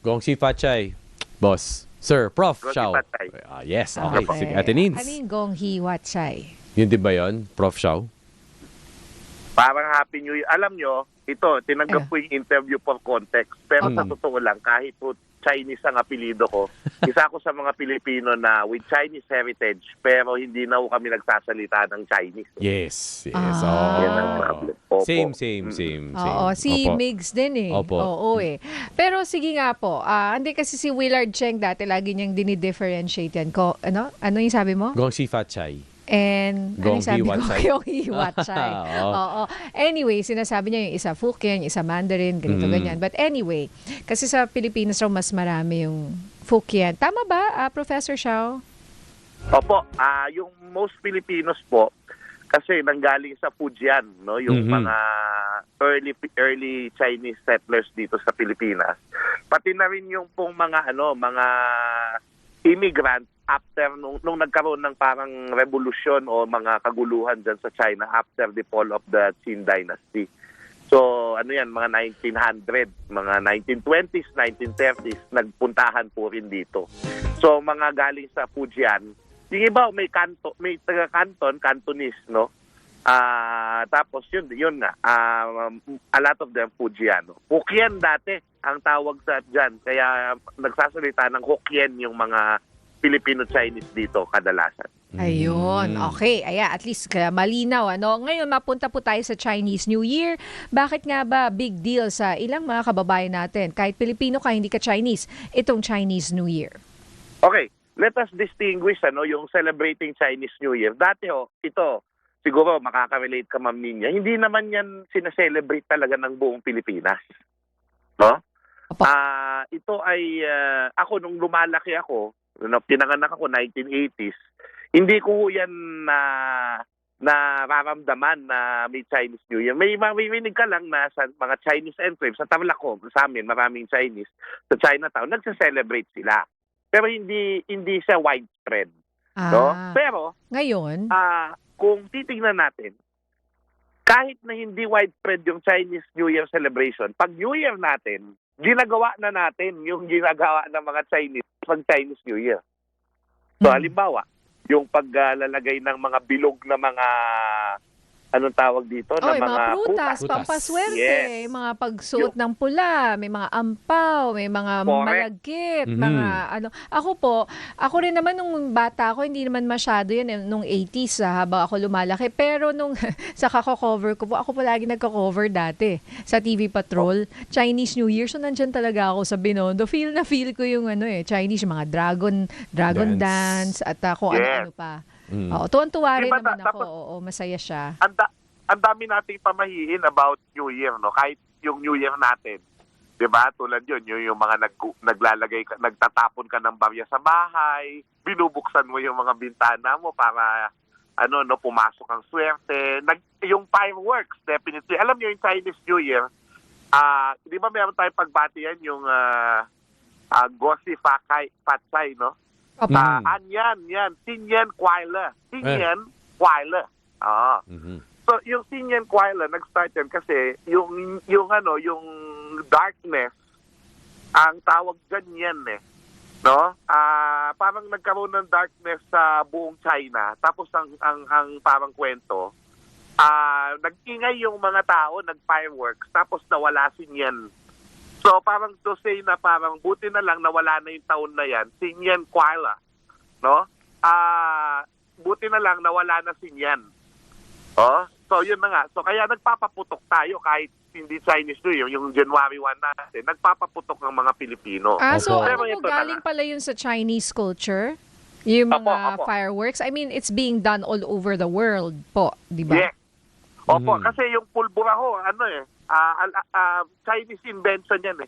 Gong Si Fachay. Boss. Sir, Prof. Gong Si Xiao. Fachay. Yes, okay. Okay. Sige, Ate Nins. I mean, Gong Hee Wat Chai. Yun din ba yun, Prof. Xiao? Parang Happy New Year. Alam nyo, ito, tinanggap ko yung interview for context. Pero sa totoo lang, kahit po Chinese ang apelido ko, isa ako sa mga Pilipino na with Chinese heritage, pero hindi na ho kami nagsasalita ng Chinese. Yes. Yan ang problem. Opo. Same. Oo, si Opo. Migs din eh. Opo. Oo eh. Pero sige nga po, hindi kasi si Willard Cheng dati lagi niyang dinidifferentiate yan. Ano yung sabi mo? Gong Si Fachay. And ano Gong yung sabi Hee ko? Wat Chai. Yung Hee Wat Chai. Oo. Oo. Anyway, sinasabi niya yung isa Fukien, isa Mandarin, ganito, ganyan. But anyway, kasi sa Pilipinas raw mas marami yung Fukien. Tama ba, Professor Xiao? Opo, yung most Filipinos po, kasi nanggaling sa Fujian, no, yung mga early Chinese settlers dito sa Pilipinas. Pati na rin yung pong mga mga immigrants after nung nagkaroon ng parang revolusyon o mga kaguluhan dyan sa China after the fall of the Qin dynasty. So, yan, mga 1900, mga 1920s, 1930s, nagpuntahan po rin dito. So, mga galing sa Fujian, yung iba may taga-Canton, Cantonese, no? Tapos yun nga, a lot of them Fujiano. Hokkien dati ang tawag sa dyan, kaya nagsasalita ng Hokkien yung mga Filipino-Chinese dito kadalasan. Ayun. Okay. At least malinaw. Ngayon, mapunta po tayo sa Chinese New Year. Bakit nga ba big deal sa ilang mga kababayan natin? Kahit Pilipino ka, hindi ka Chinese, itong Chinese New Year. Okay. Let us distinguish yung celebrating Chinese New Year. Dati ito, siguro makaka-relate ka, Ma'am Ninya, hindi naman yan sinaselebrate talaga ng buong Pilipinas. No? Ito ay, ako nung lumalaki ako, pinanganak ako 1980s, hindi ko yan nararamdaman na may Chinese New Year. May maririnig ka lang na sa mga Chinese enclave, sa Tarlac, sa amin, maraming Chinese, sa Chinatown, nagsa-celebrate sila. Pero hindi siya widespread. No? Pero, ngayon, kung titingnan natin, kahit na hindi widespread yung Chinese New Year celebration, pag New Year natin, ginagawa na natin yung ginagawa ng mga Chinese pag Chinese New Year. So, halimbawa, yung paglalagay ng mga bilog na mga, anong tawag dito? Na mga prutas, pampaswerte, Yes. mga pagsuot ng pula, may mga ampaw, may mga malagkit, mga Ako rin naman nung bata ako, hindi naman masyado yan nung 80s habang ako lumalaki. Pero nung sa kako-cover ko po, ako palagi nagko-cover dati sa TV Patrol, Chinese New Year. So nandyan talaga ako sa Binondo. Feel ko yung Chinese, mga dragon dance at kung ano-ano pa. Oo, tuwan-tuwa rin Diba, naman ako. tapos, Oo, masaya siya. Ang dami nating pamahiin about New Year, no? Kahit yung New Year natin. 'Di ba? Tulad yung mga nagtatapon ka ng barya sa bahay, binubuksan mo yung mga bintana mo para pumasok ang swerte. Yung fireworks, definitely. Alam niyo yung Chinese New Year, 'di ba meron tayong pagbati yan yung Gosi Fachay, no? Yan. Sinyan Kuala. So, yung Sinyan Kuala, nag-start yan kasi yung darkness, ang tawag dyan yan no? Parang nagkaroon ng darkness sa buong China. Tapos ang parang kwento, nag-ingay yung mga tao, nag-fireworks, tapos nawala Sinyan. So parang to say na parang buti na lang nawala na yung taon na yan, Sinyan Kuala, no? Buti na lang nawala na Sinyan. So yun na nga. So kaya nagpapaputok tayo kahit hindi Chinese New Year, yung January 1 natin, nagpapaputok ng mga Pilipino. So Pero ano ito galing pala yun sa Chinese culture? Yung mga fireworks? I mean, it's being done all over the world po, di ba? Yes. Opo, kasi yung pulbura ho, Chinese invention yan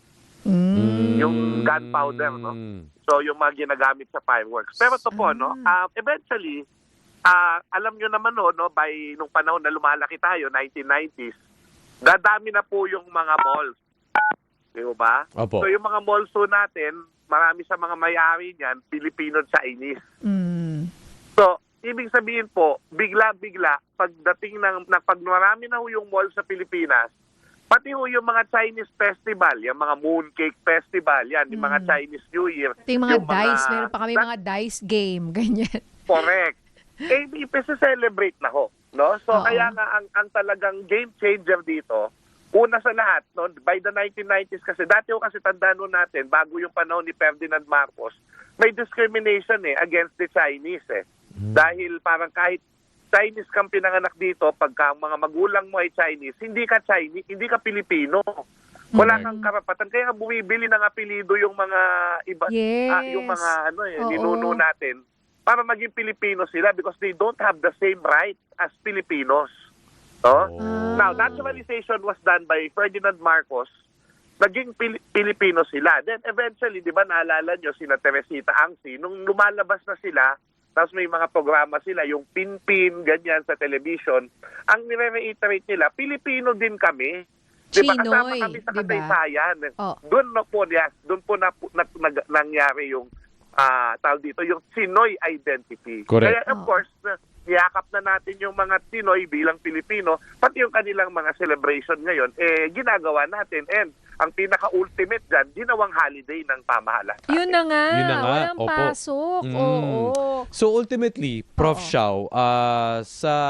Yung gunpowder, no? So, yung mga ginagamit sa fireworks. Pero ito po, eventually, alam nyo naman, by nung panahon na lumalaki tayo, 1990s, dadami na po yung mga malls. Di ba? Opo. So, yung mga malls natin, marami sa mga may-ari niyan, Filipino-Chinese. So, ibig sabihin po, bigla-bigla, pag marami na yung mall sa Pilipinas, Pati ho yung mga Chinese festival, yung mga Mooncake Festival, yan, yung mga Chinese New Year. Ito yung mga dice, meron pa kami mga dice game, ganyan. Correct. Eh, ipisa-celebrate na ho. No? So, Oo. kaya nga ang talagang game changer dito, una sa lahat, no, by the 1990s kasi, dati ho kasi tandaan ho natin, bago yung panahon ni Ferdinand Marcos, may discrimination against the Chinese Dahil parang kahit Chinese kang pinanganak dito, pagka ang mga magulang mo ay Chinese, hindi ka Pilipino. Wala kang karapatan. Kaya bumibili ng apelido yung mga iba, Yes. yung mga Oo. ninuno natin para maging Pilipino sila because they don't have the same rights as Filipinos. No? Oh. Now, naturalization was done by Ferdinand Marcos. Naging Pilipino sila. Then eventually, di ba, naalala nyo, sina Teresita Angsi, nung lumalabas na sila, tapos may mga programa sila, yung Pinpin, ganyan sa television, ang nire-reiterate nila, Pilipino din kami. Di ba, kasama Chinoy, kami sa di ba? kasaysayan. Oh. Doon po nangyari yung tawag dito, yung Chinoy identity. Correct. Kaya of course, niyakap na natin yung mga Pinoy bilang Pilipino, pati yung kanilang mga celebration ngayon, ginagawa natin. And ang pinaka-ultimate dyan, ginawang holiday ng pamahalaan. Yun na nga, Yun na nga, walang opo. pasok. Oo. So ultimately, Prof. Oo. Xiao,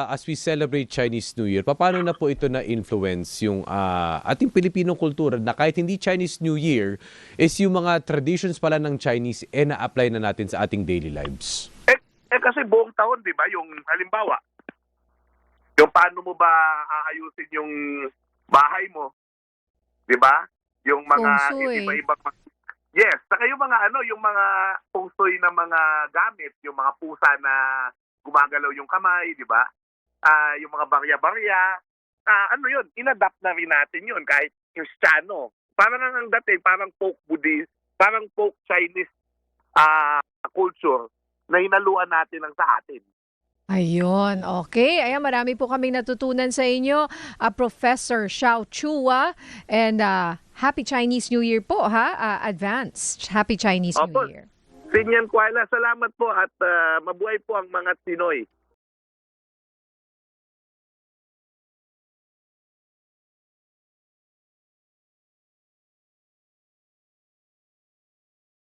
as we celebrate Chinese New Year, paano na po ito na-influence yung ating Pilipinong kultura na kahit hindi Chinese New Year, is yung mga traditions pala ng Chinese na-apply na natin sa ating daily lives? Kasi buong taon, di ba, yung halimbawa, yung paano mo ba aayusin yung bahay mo, di ba? Yung mga Feng shui. iba-ibang yes, saka yung mga yung mga feng shui na mga gamit, yung mga pusa na gumagalaw yung kamay, di ba? Yung mga barya-barya, yun, inadapt na rin natin yun kahit Kristiyano. Parang ang dating, parang folk Buddhist, parang folk Chinese culture na hinaluan natin ang sa atin. Ayun, okay. Ayan, marami po kaming natutunan sa inyo, Professor Xiao Chua. And Happy Chinese New Year po, ha? Advance. Happy Chinese Opo. New Year. Sinyan Kuala, salamat po at mabuhay po ang mga Pinoy.